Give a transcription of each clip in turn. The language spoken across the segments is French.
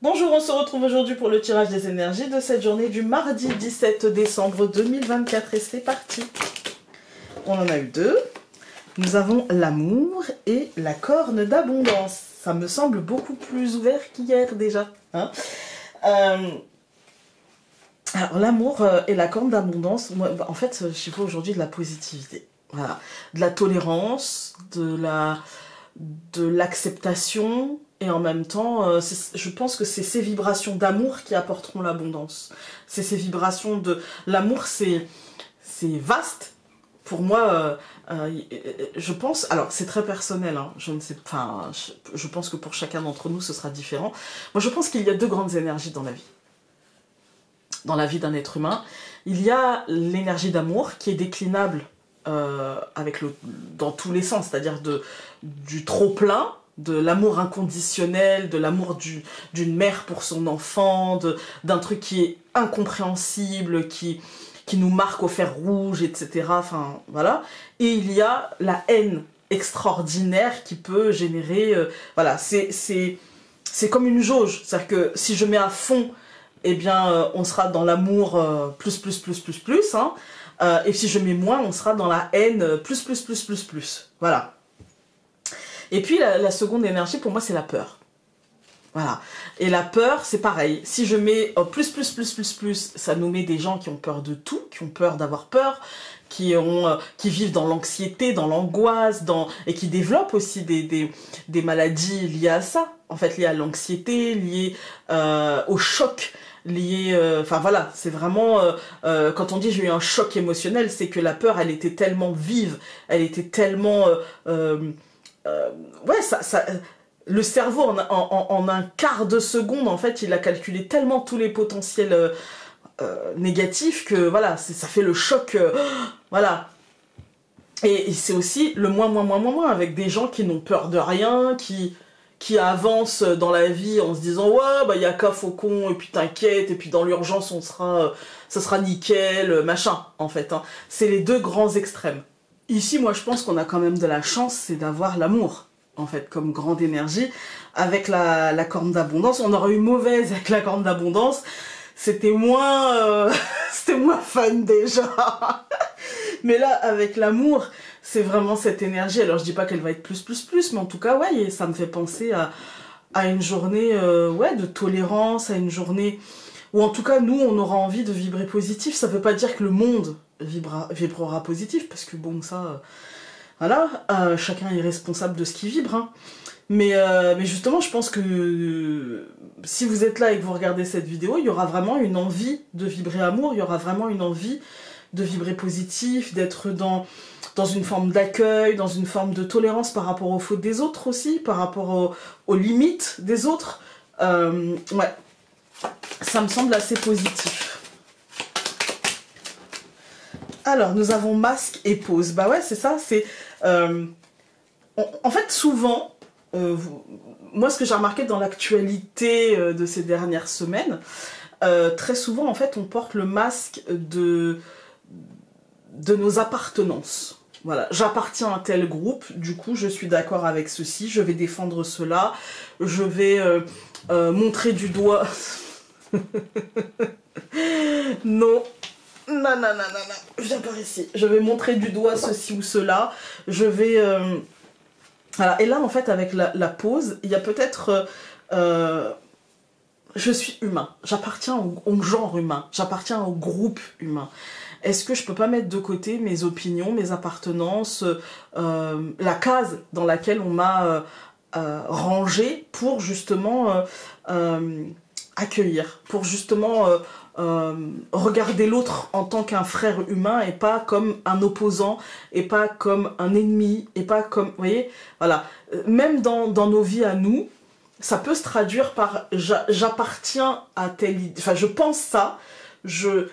Bonjour, on se retrouve aujourd'hui pour le tirage des énergies de cette journée du mardi 17 décembre 2024 et c'est parti. On en a eu deux. Nous avons l'amour et la corne d'abondance. Ça me semble beaucoup plus ouvert qu'hier déjà. Hein, alors l'amour et la corne d'abondance, en fait j'y vois aujourd'hui de la positivité. Voilà. De la tolérance, de l'acceptation. Et en même temps, je pense que c'est ces vibrations d'amour qui apporteront l'abondance. C'est ces vibrations de... L'amour, c'est vaste. Pour moi, je pense... Alors, c'est très personnel. Hein, je ne sais pas... Enfin, je pense que pour chacun d'entre nous, ce sera différent. Moi, je pense qu'il y a deux grandes énergies dans la vie. Dans la vie d'un être humain. Il y a l'énergie d'amour qui est déclinable dans tous les sens. C'est-à-dire du trop-plein, de l'amour inconditionnel, de l'amour d'une mère pour son enfant, d'un truc qui est incompréhensible, qui nous marque au fer rouge, etc. Enfin, voilà. Et il y a la haine extraordinaire qui peut générer... voilà, c'est comme une jauge. C'est-à-dire que si je mets à fond, eh bien, on sera dans l'amour plus, hein. Et si je mets moins, on sera dans la haine plus. Voilà. Et puis la seconde énergie, pour moi, c'est la peur. Voilà. Et la peur, c'est pareil. Si je mets plus, ça nous met des gens qui ont peur de tout, qui ont peur d'avoir peur, qui vivent dans l'anxiété, dans l'angoisse, et qui développent aussi des maladies liées à ça. En fait, liées à l'anxiété, liées au choc, enfin voilà, c'est vraiment quand on dit j'ai eu un choc émotionnel, c'est que la peur, elle était tellement vive, elle était tellement ouais, le cerveau en un quart de seconde, en fait, il a calculé tellement tous les potentiels négatifs que voilà, ça fait le choc, voilà. Et c'est aussi le moins, avec des gens qui n'ont peur de rien, qui avancent dans la vie en se disant ouais, bah y a qu'un faucon, et puis t'inquiète, et puis dans l'urgence ça sera nickel, machin, en fait. Hein. C'est les deux grands extrêmes. Ici, moi, je pense qu'on a quand même de la chance, c'est d'avoir l'amour, en fait, comme grande énergie. Avec la corne d'abondance, on aurait eu mauvaise avec la corne d'abondance, c'était moins fun déjà. Mais là, avec l'amour, c'est vraiment cette énergie. Alors, je dis pas qu'elle va être plus, mais en tout cas, ouais, ça me fait penser à une journée ouais, de tolérance, à une journée où, en tout cas, nous, on aura envie de vibrer positif. Ça veut pas dire que le monde vibrera positif, parce que bon, ça, voilà, chacun est responsable de ce qu'il vibre, hein. Mais justement, je pense que si vous êtes là et que vous regardez cette vidéo, il y aura vraiment une envie de vibrer amour, il y aura vraiment une envie de vibrer positif, d'être dans une forme d'accueil, dans une forme de tolérance par rapport aux fautes des autres aussi, par rapport aux limites des autres. Ouais, ça me semble assez positif. Alors, nous avons masque et pause. Bah ouais, c'est ça, c'est... en fait, souvent, moi, ce que j'ai remarqué dans l'actualité de ces dernières semaines, très souvent, en fait, on porte le masque de nos appartenances. Voilà, j'appartiens à tel groupe, du coup, je suis d'accord avec ceci, je vais défendre cela, je vais montrer du doigt... Non. Non, viens par ici. Je vais montrer du doigt ceci ou cela. Je vais... Voilà. Et là, en fait, avec la pause, il y a peut-être... je suis humain. J'appartiens au genre humain. J'appartiens au groupe humain. Est-ce que je peux pas mettre de côté mes opinions, mes appartenances, la case dans laquelle on m'a rangé pour justement accueillir, pour justement... regarder l'autre en tant qu'un frère humain et pas comme un opposant, et pas comme un ennemi, et pas comme... Vous voyez, voilà. Même dans nos vies à nous, ça peut se traduire par j'appartiens à telle idée. Enfin, je pense ça, je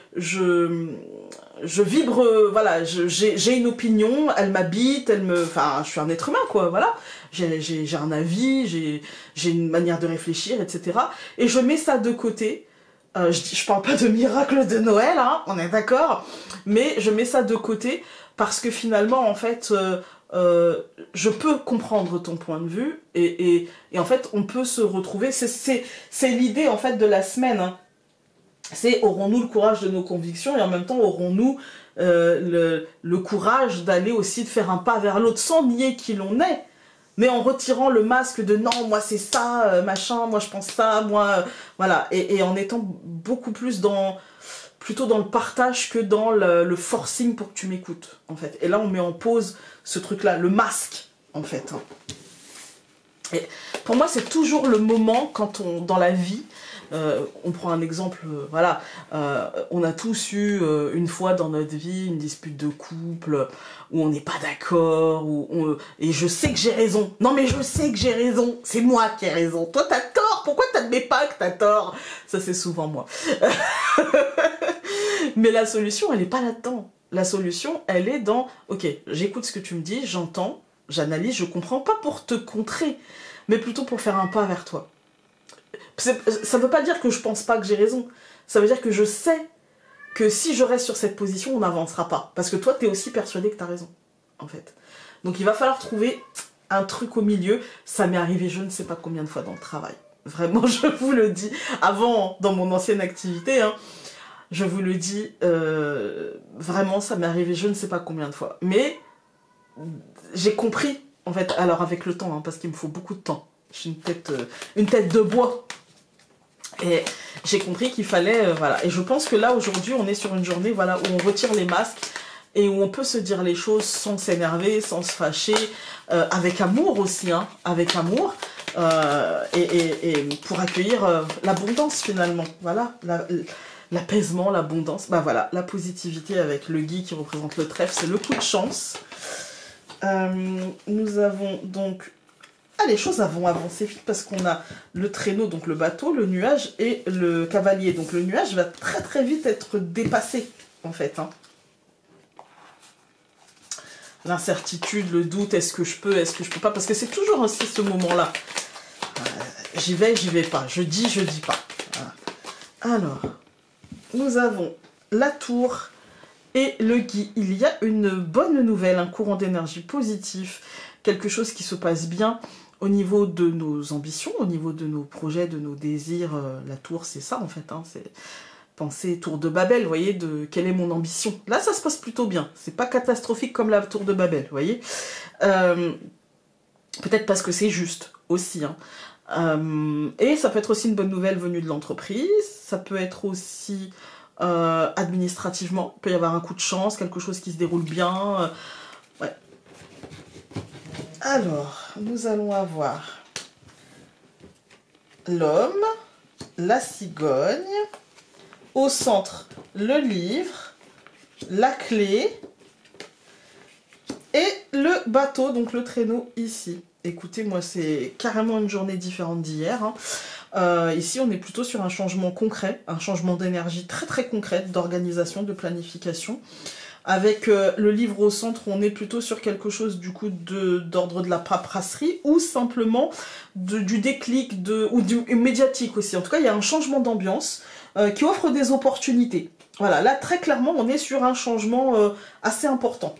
vibre, voilà, j'ai une opinion, elle m'habite, enfin, je suis un être humain, quoi, voilà. J'ai un avis, j'ai une manière de réfléchir, etc. Et je mets ça de côté. Je parle pas de miracle de Noël, hein, on est d'accord, mais je mets ça de côté parce que finalement, en fait, je peux comprendre ton point de vue et en fait on peut se retrouver, c'est l'idée en fait de la semaine, hein. C'est aurons-nous le courage de nos convictions et en même temps aurons-nous le courage d'aller aussi de faire un pas vers l'autre sans nier qui l'on est, mais en retirant le masque de non, moi c'est ça, machin, moi je pense ça, moi, voilà, et en étant beaucoup plus plutôt dans le partage que dans le forcing pour que tu m'écoutes, en fait. Et là, on met en pause ce truc-là, le masque, en fait. Et pour moi, c'est toujours le moment quand dans la vie, on prend un exemple, voilà, on a tous eu une fois dans notre vie une dispute de couple où on n'est pas d'accord, et je sais que j'ai raison. Non mais je sais que j'ai raison, c'est moi qui ai raison. Toi t'as tort, pourquoi t'admets pas que t'as tort? Ça c'est souvent moi. Mais la solution, elle n'est pas là-dedans. La solution, elle est dans, ok, j'écoute ce que tu me dis, j'entends, j'analyse, je comprends, pas pour te contrer, mais plutôt pour faire un pas vers toi. Ça ne veut pas dire que je pense pas que j'ai raison. Ça veut dire que je sais que si je reste sur cette position, on n'avancera pas. Parce que toi, tu es aussi persuadé que tu as raison, en fait. Donc il va falloir trouver un truc au milieu. Ça m'est arrivé je ne sais pas combien de fois dans le travail. Vraiment, je vous le dis. Avant, dans mon ancienne activité, hein, je vous le dis, vraiment, ça m'est arrivé je ne sais pas combien de fois. Mais j'ai compris, en fait, alors avec le temps, hein, parce qu'il me faut beaucoup de temps. J'ai une tête de bois. Et j'ai compris qu'il fallait, voilà. Et je pense que là, aujourd'hui, on est sur une journée, voilà, où on retire les masques et où on peut se dire les choses sans s'énerver, sans se fâcher, avec amour aussi, hein, avec amour, et pour accueillir l'abondance finalement, voilà, l'apaisement, l'abondance, bah voilà, la positivité avec le Guy qui représente le trèfle, c'est le coup de chance. Nous avons donc... Ah, les choses vont avancer vite parce qu'on a le traîneau, donc le bateau, le nuage et le cavalier. Donc le nuage va très très vite être dépassé, en fait. Hein. L'incertitude, le doute, est-ce que je peux pas? Parce que c'est toujours aussi ce moment-là. J'y vais pas. Je dis pas. Voilà. Alors, nous avons la tour et le Guy. Il y a une bonne nouvelle, un courant d'énergie positif, quelque chose qui se passe bien au niveau de nos ambitions, au niveau de nos projets, de nos désirs. La tour, c'est ça en fait, hein, c'est penser tour de Babel, vous voyez, de quelle est mon ambition. Là, ça se passe plutôt bien, c'est pas catastrophique comme la tour de Babel, vous voyez. Peut-être parce que c'est juste aussi, hein. Et ça peut être aussi une bonne nouvelle venue de l'entreprise, ça peut être aussi administrativement, il peut y avoir un coup de chance, quelque chose qui se déroule bien, ouais. Alors, nous allons avoir l'homme, la cigogne, au centre, le livre, la clé et le bateau, donc le traîneau ici. Écoutez, moi, c'est carrément une journée différente d'hier. Hein. Ici, on est plutôt sur un changement concret, un changement d'énergie très très concret, d'organisation, de planification. Avec le livre au centre, on est plutôt sur quelque chose du coup d'ordre de la paperasserie ou simplement du déclic ou du médiatique aussi. En tout cas, il y a un changement d'ambiance qui offre des opportunités. Voilà, là très clairement, on est sur un changement assez important.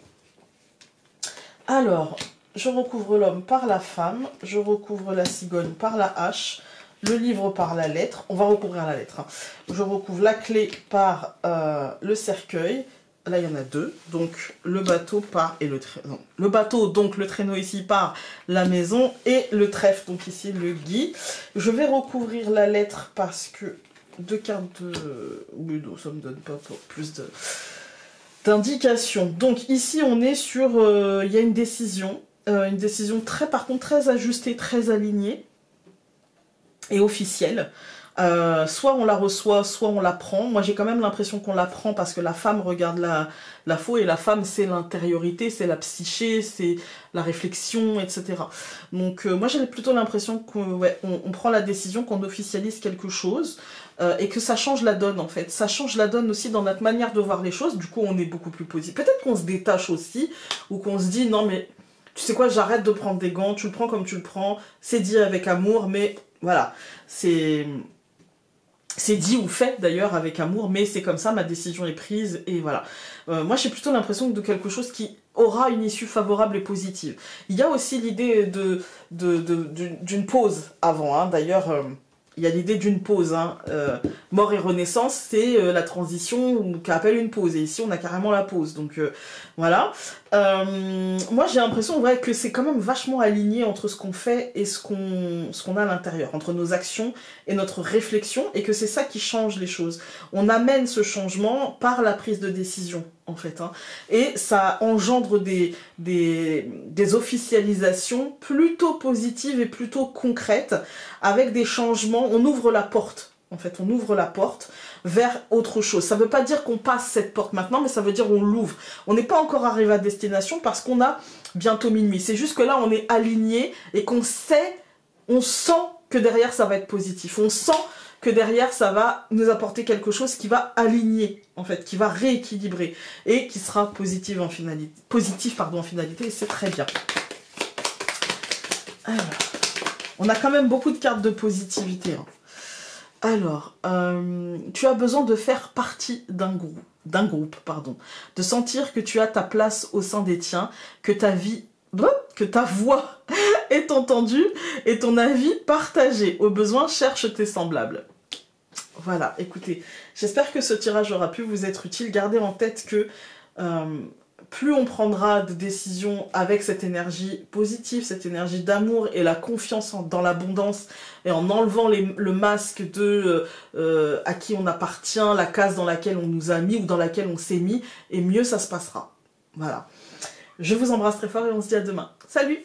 Alors, je recouvre l'homme par la femme, je recouvre la cigogne par la hache, le livre par la lettre, on va recouvrir la lettre. Hein. Je recouvre la clé par le cercueil. Là, il y en a deux, donc le bateau part et le traîneau. Le bateau, donc le traîneau ici part la maison et le trèfle, donc ici le Guy. Je vais recouvrir la lettre parce que deux cartes de... Oui, non, ça me donne pas plus d'indications. Donc ici, on est sur... il y a une décision très, par contre, très ajustée, très alignée et officielle. Soit on la reçoit, soit on la prend. Moi, j'ai quand même l'impression qu'on la prend parce que la femme regarde la faux et la femme, c'est l'intériorité, c'est la psyché, c'est la réflexion, etc. Donc, moi, j'ai plutôt l'impression qu'on on prend la décision, qu'on officialise quelque chose et que ça change la donne, en fait. Ça change la donne aussi dans notre manière de voir les choses. Du coup, on est beaucoup plus positif. Peut-être qu'on se détache aussi ou qu'on se dit, non, mais tu sais quoi, j'arrête de prendre des gants, tu le prends comme tu le prends, c'est dit avec amour, mais voilà, c'est dit ou fait d'ailleurs avec amour, mais c'est comme ça, ma décision est prise, et voilà. Moi j'ai plutôt l'impression de quelque chose qui aura une issue favorable et positive. Il y a aussi l'idée d'une pause avant, hein. D'ailleurs, il y a l'idée d'une pause, hein. Mort et renaissance, c'est la transition qu'appelle une pause, et ici on a carrément la pause, donc voilà. Moi j'ai l'impression ouais, que c'est quand même vachement aligné entre ce qu'on fait et ce qu'on a à l'intérieur, entre nos actions et notre réflexion, et que c'est ça qui change les choses. On amène ce changement par la prise de décision, en fait, hein. Et ça engendre des officialisations plutôt positives et plutôt concrètes, avec des changements. On ouvre la porte, en fait, on ouvre la porte vers autre chose. Ça ne veut pas dire qu'on passe cette porte maintenant, mais ça veut dire qu'on l'ouvre. On n'est pas encore arrivé à destination parce qu'on a bientôt minuit. C'est juste que là, on est aligné et qu'on sait, on sent que derrière, ça va être positif. On sent que derrière, ça va nous apporter quelque chose qui va aligner, en fait, qui va rééquilibrer et qui sera positif en finalité, et c'est très bien. Alors, on a quand même beaucoup de cartes de positivité, hein. Alors, tu as besoin de faire partie d'un groupe, de sentir que tu as ta place au sein des tiens, que ta voix est entendue et ton avis partagé. Au besoin, cherche tes semblables. Voilà, écoutez, j'espère que ce tirage aura pu vous être utile. Gardez en tête que plus on prendra de décisions avec cette énergie positive, cette énergie d'amour et la confiance dans l'abondance, et en enlevant le masque à qui on appartient, la case dans laquelle on nous a mis ou dans laquelle on s'est mis, et mieux ça se passera. Voilà. Je vous embrasse très fort et on se dit à demain. Salut!